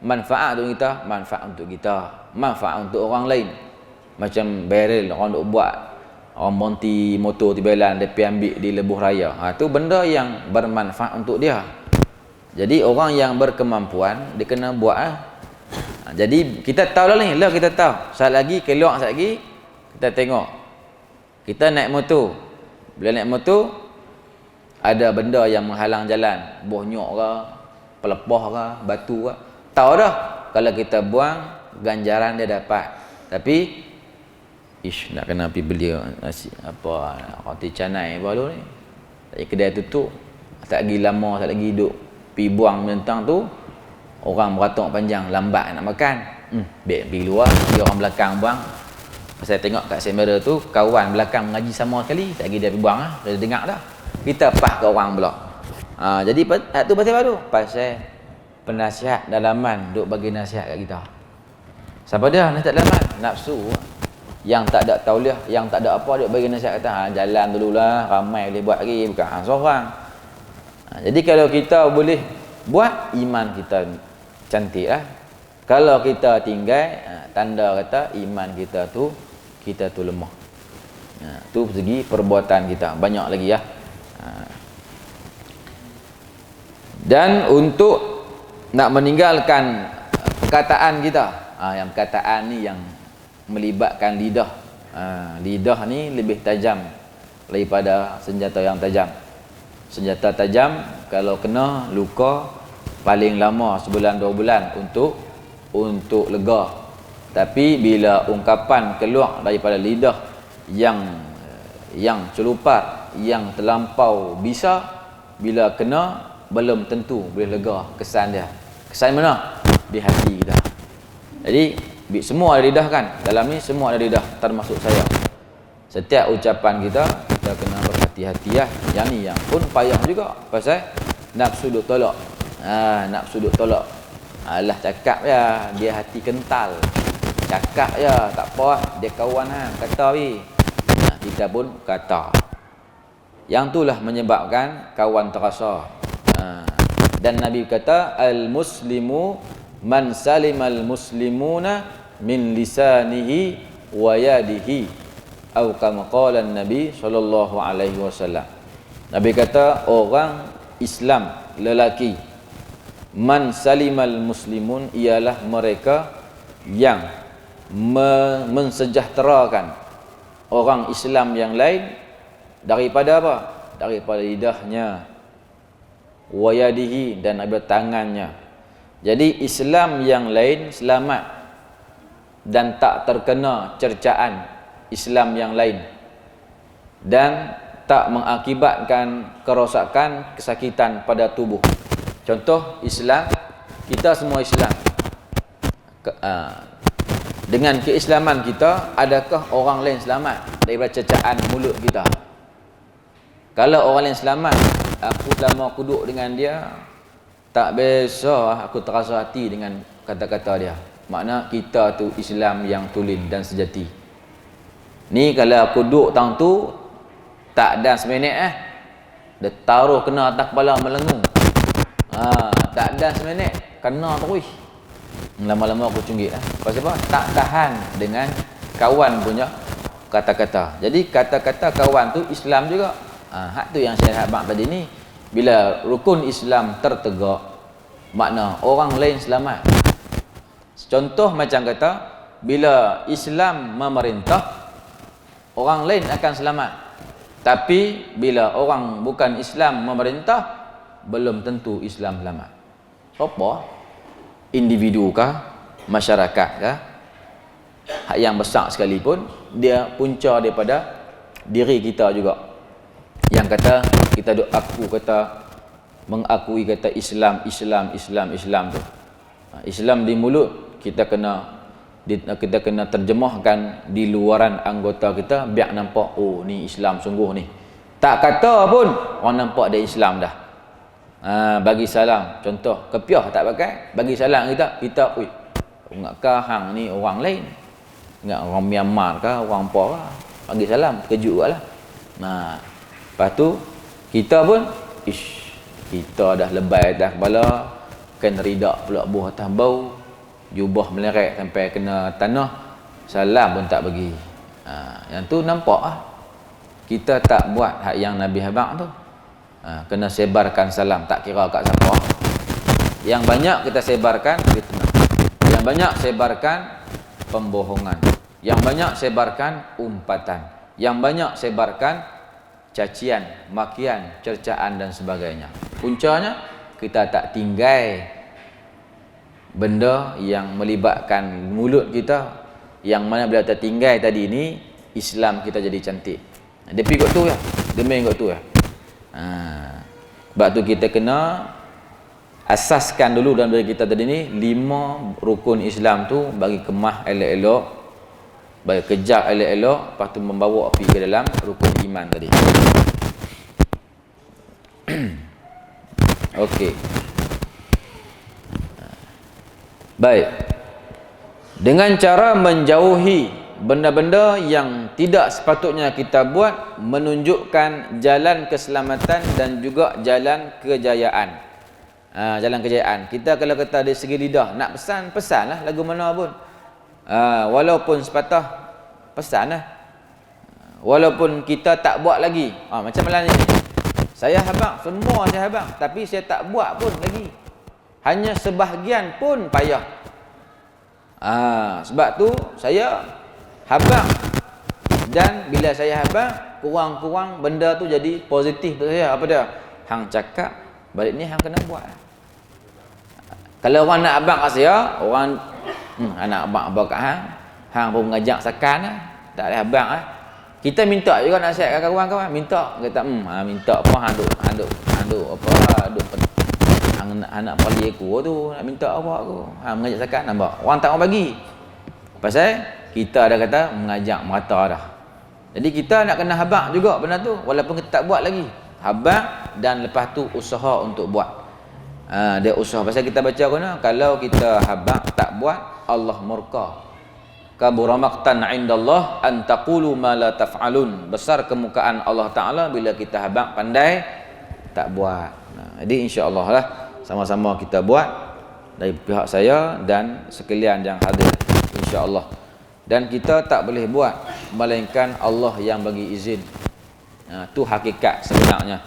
manfaat untuk kita, manfaat untuk kita, manfaat untuk orang lain. Macam barrel orang duk buat, orang monti motor di jalan dia pergi ambil di lebuh raya. Tu benda yang bermanfaat untuk dia. Jadi orang yang berkemampuan dia kena buat Jadi kita tahu lah ni, kita tahu. Saat lagi keluar, saat lagi kita tengok. Kita naik motor. Bila naik motor ada benda yang menghalang jalan, bonyok ke, pelepah ke, batu ke. Tahu dah kalau kita buang ganjaran dia dapat. Tapi nak kena pergi beli nasi apa roti canai baru ni. Tapi kedai tutup. Tak lagi lama, tak lagi duduk pergi buang mentang tu, orang beratok panjang lambat nak makan. Baik pergi luar, dia orang belakang buang. Saya tengok kat kamera tu kawan belakang mengaji sama sekali, tak lagi dia pergi buang dia dengar dah. Kita pah ke orang pula. Jadi tu pasal apa tu? Pasal penasihat dalaman duk bagi nasihat kat kita. Siapa dia nasihat dalaman? Nafsu. Yang tak ada tauliah, yang tak ada apa, dia bagi nasihat kata, jalan dululah, ramai boleh buat lagi, bukan seorang. Jadi kalau kita boleh buat, iman kita cantik lah. Kalau kita tinggal, tanda kata iman kita tu lemah. Tu segi perbuatan kita, banyak lagi ya. Dan untuk nak meninggalkan perkataan kita, yang perkataan ni yang melibatkan lidah. Lidah ni lebih tajam daripada senjata yang tajam. Senjata tajam kalau kena luka paling lama sebulan 2 bulan untuk lega. Tapi bila ungkapan keluar daripada lidah yang celupar, yang terlampau bisa, bila kena belum tentu boleh lega kesan dia. Kesan mana? Di hati kita. Jadi semua ada lidah kan? Dalam ni semua ada lidah, termasuk saya. Setiap ucapan kita kena berhati-hati lah. Yang ni yang pun payah juga, pasal nafsu duk tolak. Nafsu duk tolak. Alah cakap ya, dia hati kental. Cakap ya, tak apa lah, dia kawan kata we. Kita pun kata. Yang itulah menyebabkan kawan terasa. Dan Nabi kata, al-muslimu man salimal muslimuna min lisanihi wa yadihi, atau kama qala Nabi sallallahu alaihi wasallam. Nabi kata, orang Islam lelaki, man salimal muslimun, ialah mereka yang mensejahterakan orang Islam yang lain daripada apa? Daripada lidahnya, wayadihi, dan daripada tangannya. Jadi Islam yang lain selamat dan tak terkena cercaan Islam yang lain, dan tak mengakibatkan kerosakan, kesakitan pada tubuh. Contoh Islam, kita semua Islam. Dengan keislaman kita, adakah orang lain selamat daripada cercaan mulut kita? Kalau orang lain selamat, aku selama aku duduk dengan dia, tak biasa aku terasa hati dengan kata-kata dia. Makna kita tu Islam yang tulen dan sejati. Ni kalau aku duduk tang tu, tak ada seminit dia taruh kena atas kepala melengung. Tak ada seminit, kena terus. Lama-lama aku cunggit Pasal apa? Tak tahan dengan kawan punya kata-kata. Jadi kata-kata kawan tu Islam juga. Hak tu yang saya habaq tadi ni. Bila rukun Islam tertegak, makna orang lain selamat. Contoh macam kata, bila Islam memerintah, orang lain akan selamat. Tapi bila orang bukan Islam memerintah, belum tentu Islam selamat. Apa? Individu kah? Masyarakat kah? Hak yang besar sekalipun, dia punca daripada diri kita juga. Yang kata kita mengakui kata Islam tu. Islam di mulut kita kena terjemahkan di luaran anggota kita, biar nampak oh ni Islam sungguh ni. Tak kata pun orang nampak dia Islam dah. Bagi salam, contoh kepiah tak pakai, bagi salam kita oi, ingatkah hang ni orang lain? Ingat orang Myanmar kah, orang apa kah? Bagi salam, kejut lah. Lepas tu kita pun kita dah lebay dah kepala, kan ridak pula buah atas bau, jubah meleret sampai kena tanah, salam pun tak bagi. Yang tu nampak kita tak buat hak yang Nabi habaq tu. Kena sebarkan salam, tak kira kat siapa. Yang banyak kita sebarkan fitnah, yang banyak sebarkan pembohongan, yang banyak sebarkan umpatan, yang banyak sebarkan cacian, makian, cercaan dan sebagainya. Puncanya kita tak tinggal benda yang melibatkan mulut kita, yang mana bila kita tinggal tadi ni, Islam kita jadi cantik. Dia pergi kot tu ya, demi kot tu ya. Sebab tu kita kena asaskan dulu dalam diri kita tadi ni 5 rukun Islam tu, bagi kemah elok-elok, bagi kejar elok-elok, lepas tu membawa pergi ke dalam rukun iman tadi. Okey. Baik. Dengan cara menjauhi benda-benda yang tidak sepatutnya kita buat menunjukkan jalan keselamatan dan juga jalan kejayaan. Jalan kejayaan. Kita kalau kata dari segi lidah nak pesan, pesanlah lagu mana pun. Walaupun sepatah, pesanlah. Walaupun kita tak buat lagi. Macam mana ni? Saya habang, semua saya habang, tapi saya tak buat pun lagi. Hanya sebahagian pun payah. Sebab tu saya habang. Dan bila saya habang, kurang-kurang benda tu jadi positif untuk saya. Apa dia? Hang cakap, balik ni hang kena buat. Kalau orang nak abang kat saya, orang anak abang kat hang pun mengajak sakan lah. Tak ada abang lah. Kita minta juga nasihat kat kawan-kawan, minta. Kata, minta apa hang duk anak pali aku tu nak minta apa aku. Mengajak sakan nampak. Orang tak mau bagi. Pasal kita dah kata mengajak merata dah. Jadi kita nak kena habaq juga benda tu walaupun kita tak buat lagi. Habaq dan lepas tu usaha untuk buat. Dia usaha. Pasal kita baca kalau kita habaq tak buat, Allah murka. Kabura maqtan 'indallah an taqulu ma la taf'alun. Besar kemukaan Allah Taala bila kita habaq pandai tak buat. Jadi insya-Allah lah sama-sama kita buat dari pihak saya dan sekalian yang hadir insya-Allah. Dan kita tak boleh buat melainkan Allah yang bagi izin. Tu hakikat sebenarnya.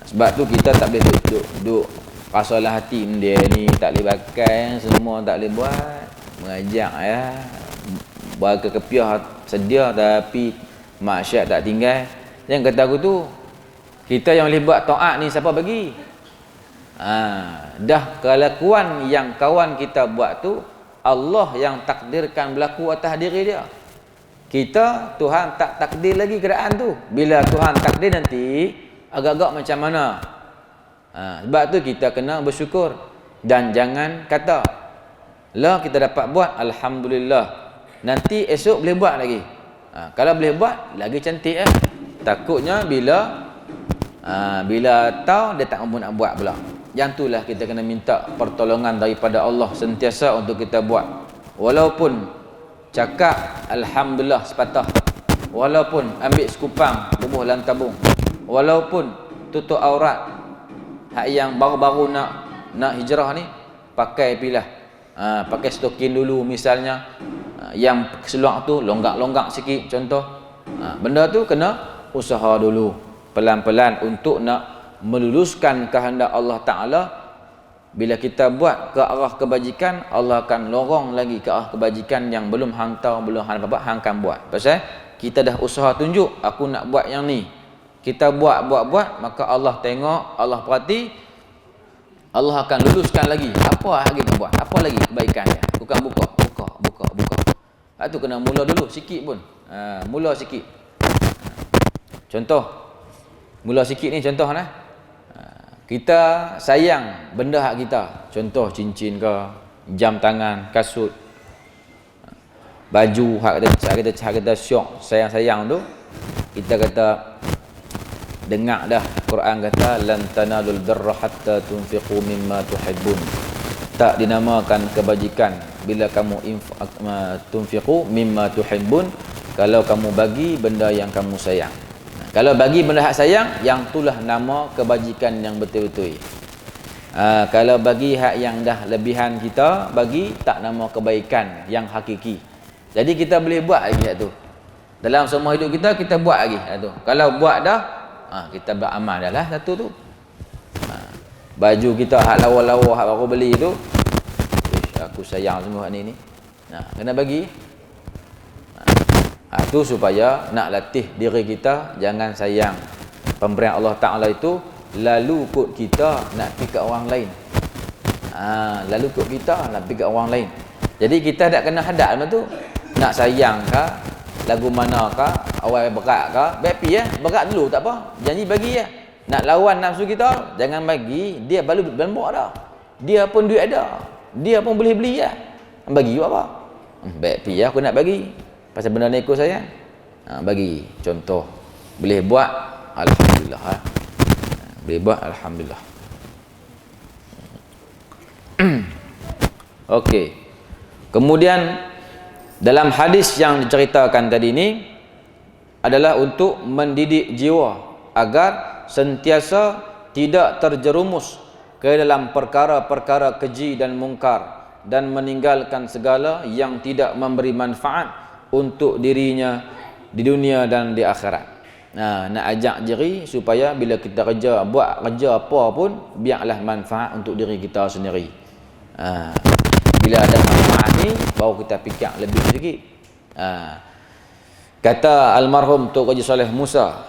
Sebab tu kita tak boleh duduk rasalah hati dia ni tak boleh pakai, semua tak boleh buat. Mengajak ya. Buat kekepiah sedia tapi maksiat tak tinggal. Yang kata aku tu, kita yang boleh buat taat ni siapa bagi? Dah kelakuan yang kawan kita buat tu Allah yang takdirkan berlaku atas diri dia. Kita, Tuhan tak takdir lagi keadaan tu. Bila Tuhan takdir nanti agak-agak macam mana? Sebab tu kita kena bersyukur. Dan jangan kata lah kita dapat buat, Alhamdulillah, nanti esok boleh buat lagi. Kalau boleh buat lagi cantik Takutnya bila tahu dia tak mampu nak buat pula. Yang itulah kita kena minta pertolongan daripada Allah sentiasa untuk kita buat. Walaupun cakap Alhamdulillah sepatah, walaupun ambil sekupang bubuh dalam tabung, walaupun tutup aurat. Hak yang baru-baru nak hijrah ni pakai pilah. Pakai stokin dulu misalnya. Yang keseluar tu longgak-longgak sikit contoh. Benda tu kena usaha dulu pelan-pelan untuk nak meluluskan kehendak Allah Ta'ala. Bila kita buat ke arah kebajikan, Allah akan lorong lagi ke arah kebajikan yang belum hang tahu, belum hang apa-apa, hang akan buat. Pasal kita dah usaha tunjuk aku nak buat yang ni. Kita buat, maka Allah tengok, Allah perhati, Allah akan luluskan lagi. Apa lagi nak buat? Apa lagi kebaikan dia? Bukan buka. Tu kena mula dulu sikit pun. Mula sikit. Contoh. Mula sikit ni contoh lah. Kita sayang benda hak kita. Contoh cincin ke, jam tangan, kasut, baju hak kita syok, sayang-sayang tu. Kita kata dengar dah Quran kata lan tanalul birra hatta tunfiqu mimma tuhibbun. Tak dinamakan kebajikan bila kamu tunfiqu mimma tuhibbun, kalau kamu bagi benda yang kamu sayang. Kalau bagi benda hak sayang, yang itulah nama kebajikan yang betul-betul. Kalau bagi hak yang dah lebihan kita, bagi tak nama kebaikan yang hakiki. Jadi kita boleh buat lagi hak tu. Dalam semua hidup kita buat lagi hak tu. Kalau buat dah, kita beramal dah lah satu tu. Baju kita hak lawa-lawa hak baru beli tu, aku sayang semua hak ni. Kena bagi. Tu supaya nak latih diri kita jangan sayang pemberian Allah Ta'ala itu lalu kot kita nak pergi ke orang lain. Lalu kot kita nak pergi ke orang lain. Jadi kita tak kena hadap macam tu. Nak sayang ke, lagu mana ke, awal berat ke, baik berat dulu tak apa. Janji bagi Nak lawan nafsu kita, jangan bagi. Dia baru berlembak dah. Dia pun duit ada. Dia pun boleh beli Bagi buat apa? Baik aku nak bagi. Pasal benda ni ikut saya. Bagi. Contoh. Boleh buat, Alhamdulillah. Boleh buat, Alhamdulillah. Okey. Kemudian Dalam hadis yang diceritakan tadi ini adalah untuk mendidik jiwa agar sentiasa tidak terjerumus ke dalam perkara-perkara keji dan mungkar dan meninggalkan segala yang tidak memberi manfaat untuk dirinya di dunia dan di akhirat. Nak ajak diri supaya bila kita buat kerja apa pun biarlah manfaat untuk diri kita sendiri. Bila ada manfaat ni baru kita fikir lebih sedikit. Kata almarhum Tok Haji Saleh Musa,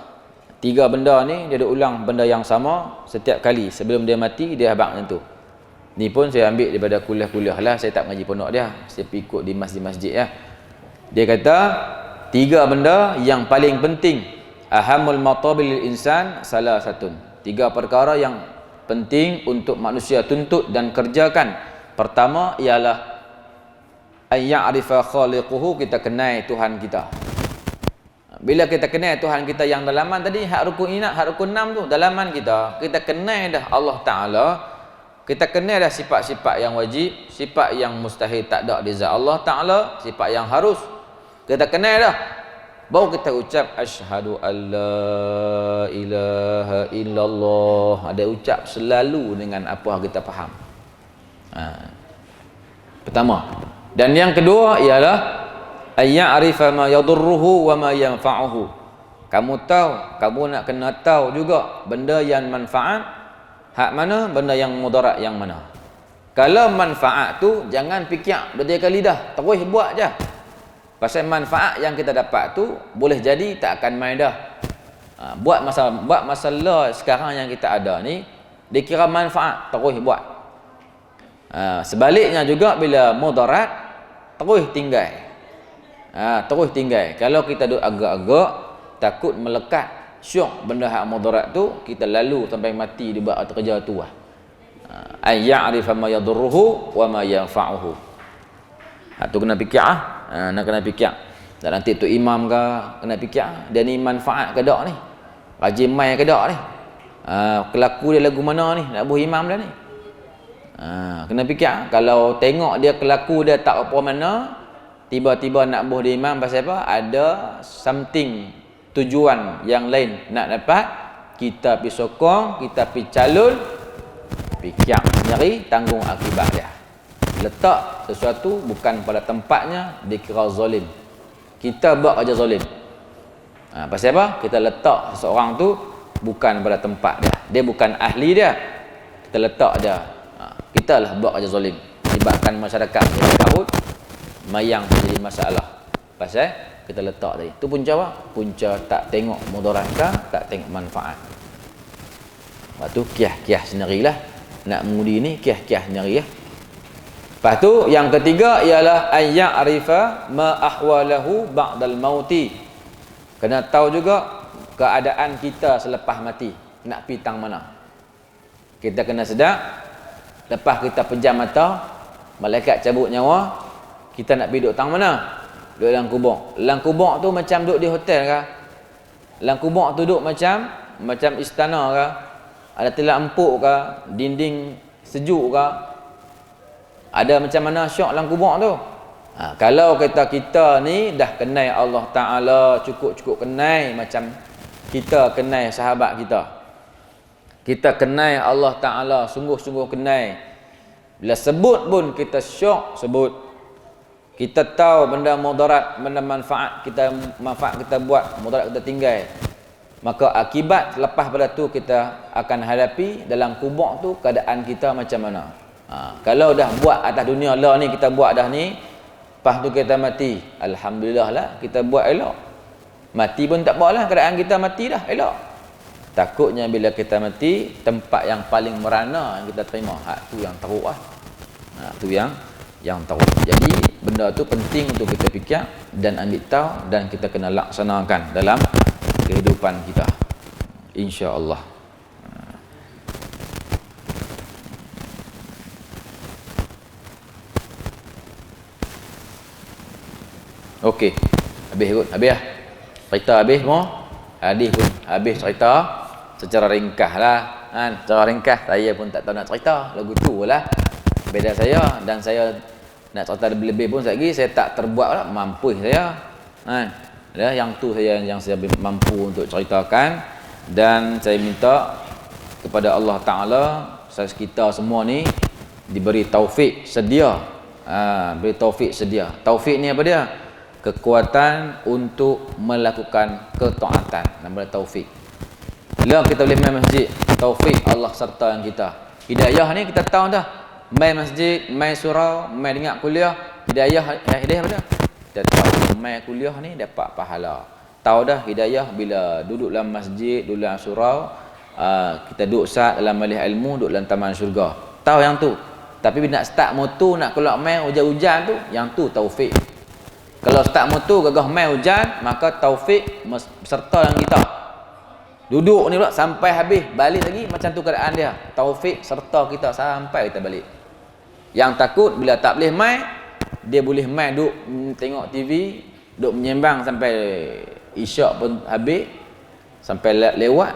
3 benda ni dia ada ulang benda yang sama setiap kali sebelum dia mati, dia habaq macam tu. Ni pun saya ambil daripada kuliah-kuliah lah, saya tak mengaji pondok dia, saya pergi ikut di masjid-masjid ya. Dia kata 3 benda yang paling penting, ahamul matabil insan salah satun. 3 perkara yang penting untuk manusia tuntut dan kerjakan. Pertama ialah ayya'rifa khaliquhu, kita kenal Tuhan kita. Bila kita kenal Tuhan kita yang dalaman tadi, hak rukun inat, hak rukun 6 tu, dalaman kita kenal dah Allah Ta'ala, kita kenal dah sifat-sifat yang wajib, sifat yang mustahil tak ada di zat Allah Ta'ala, sifat yang harus kita kenal dah, baru kita ucap asyhadu alla ilaha illallah. Ada ucap selalu dengan apa kita faham. Pertama. Dan yang kedua ialah ayya'rifa ma yadurruhu wa ma yanfa'uhu. Kamu tahu, kamu nak kena tahu juga benda yang manfaat hak mana, benda yang mudarat yang mana. Kalau manfaat tu jangan fikir berdekatan lidah, terus buat je. Pasal manfaat yang kita dapat tu boleh jadi tak akan main dah. Buat masalah sekarang yang kita ada ni dikira manfaat, terus buat. Sebaliknya juga bila mudarat terus tinggal. Terus tinggal. Kalau kita duduk agak-agak takut melekat syok benda hak mudarat tu, kita lalu sampai mati di buat kerja tu lah. Ayya'rifa ma yadurruhu wa ma yanfa'uhu. Tu kena fikir nak kena fikir. Dan nanti tu imam ke kena fikir dia ni manfaat ke tak ni, rajin mai ke tak ni, kelaku dia lagu mana ni nak buh imam dah ni. Kena fikir. Kalau tengok dia kelaku dia tak apa mana, tiba-tiba nak buh dia imam pasal apa, ada something, tujuan yang lain nak dapat, kita pergi sokong, kita pergi calon, fikir nyari, tanggung akibat dia. Letak sesuatu bukan pada tempatnya dikira zalim. Kita buat aja zalim. Pasal apa? Kita letak seseorang tu bukan pada tempat dia. Dia bukan ahli dia. Kita letak dia. Kita lah buat aja zalim. Libatkan masyarakat berlaut mayang menjadi masalah. Pasal kita letak tadi. Tu punca apa? Punca tak tengok mudarat ke, tak tengok manfaat. Lepas tu kiah-kiah sendirilah. Nak mengundi ni kiah-kiah sendiri ya. Lepas tu yang ketiga ialah ayya'rifa ma ahwalahu ba'dal mauti. Kena tahu juga keadaan kita selepas mati, nak pi tang mana. Kita kena sedar lepas kita pejam mata, malaikat cabut nyawa, kita nak pi duduk tang mana? Duduk dalam kubur. Dalam kubur tu macam duduk di hotel ke? Dalam kubur tu duduk macam istana ke? Ada tilam empuk ke? Dinding sejuk ke? Ada macam mana syok dalam kubur tu? Kalau kita ni dah kenal Allah Ta'ala, cukup-cukup kenal macam kita kenal sahabat kita. Kita kenal Allah Ta'ala, sungguh-sungguh kenal. Bila sebut pun kita syok sebut. Kita tahu benda mudarat, benda manfaat kita buat, mudarat kita tinggal. Maka akibat lepas pada tu kita akan hadapi dalam kubur tu keadaan kita macam mana. Kalau dah buat atas dunia lah ni, kita buat dah ni, lepas tu kita mati, alhamdulillah lah kita buat elok. Mati pun tak apa lah, keadaan kita mati dah elok. Takutnya bila kita mati, tempat yang paling merana yang kita terima, tu yang teruk lah. Tu yang teruk. Jadi benda tu penting untuk kita fikir dan ambil tahu, dan kita kena laksanakan dalam kehidupan kita, insya-Allah. Okey, habis kot, habis lah. Cerita habis semua. Hadis pun habis cerita secara ringkas lah kan. Secara ringkas, saya pun tak tahu nak cerita. Lagu tu lah beda saya, dan saya Nak cerita lebih-lebih pun lagi saya tak terbuat lah, mampu saya. Yang tu yang saya mampu untuk ceritakan, dan saya minta kepada Allah Ta'ala kita semua ni diberi taufik sedia. Beri taufik sedia. Taufik ni apa dia? Kekuatan untuk melakukan ketaatan. Nama dia taufik. Bila kita boleh main masjid, taufik Allah serta yang kita. Hidayah ni kita tahu dah. Main masjid, main surau, main dengar kuliah, hidayah apa dia? Kita tahu main kuliah ni dapat pahala. Tahu dah hidayah bila duduk dalam masjid, duduk dalam surau, kita duduk sat dalam majlis ilmu, duduk dalam taman syurga. Tahu yang tu. Tapi bila nak start motor, nak keluar main hujan-hujan tu, yang tu taufik. Kalau start motor gagah main hujan, maka taufik serta yang kita. Duduk ni pula sampai habis, balik lagi macam tu keadaan dia. Taufik serta kita sampai kita balik. Yang takut bila tak boleh main, dia boleh main duduk tengok TV, duduk menyembang sampai isyak pun habis, sampai lewat,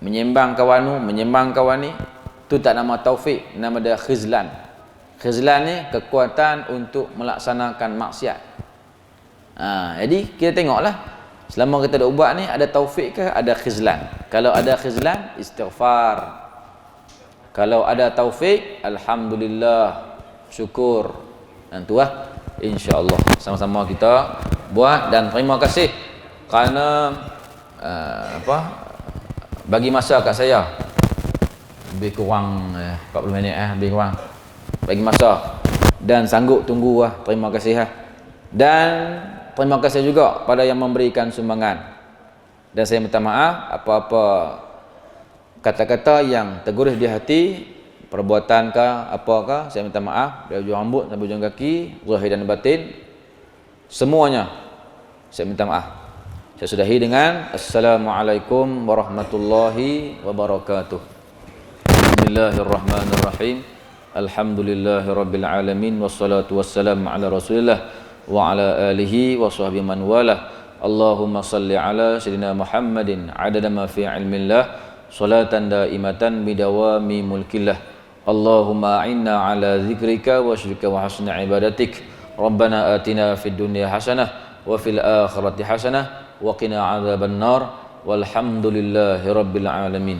menyembang kawan tu, menyembang kawan ni. Tu tak nama taufik, nama dia khizlan. Khizlan ni kekuatan untuk melaksanakan maksiat. Jadi kita tengoklah, selama kita duk buat ni ada taufik ke ada khizlan. Kalau ada khizlan, istighfar. Kalau ada taufik, alhamdulillah, syukur. Dan tu lah, insya-Allah sama-sama kita buat. Dan terima kasih kerana bagi masa kat saya lebih kurang 40 minit lebih kurang bagi masa, dan sanggup tunggu lah. Terima kasih dan terima kasih juga pada yang memberikan sumbangan. Dan saya minta maaf apa-apa kata-kata yang tergurus di hati, perbuatan ke apakah, saya minta maaf dari ujung rambut sampai ujung kaki, zahir dan batin, semuanya saya minta maaf. Saya sudahi dengan Assalamualaikum warahmatullahi wabarakatuh. Bismillahirrahmanirrahim. Alhamdulillahirabbil alamin, wassalatu wassalamu ala Rasulillah wa ala alihi wa sahbihi man wala. Allahumma salli ala sayyidina Muhammadin adada ma fi ilmillah, salatan daimatan bidawami mulkillah. Allahumma a'inna ala zikrika wa syukrika wa husni ibadatik. Rabbana atina fid dunya hasanah wa fil akhirati hasanah wa qina adzaban nar. Walhamdulillahi rabbil alamin.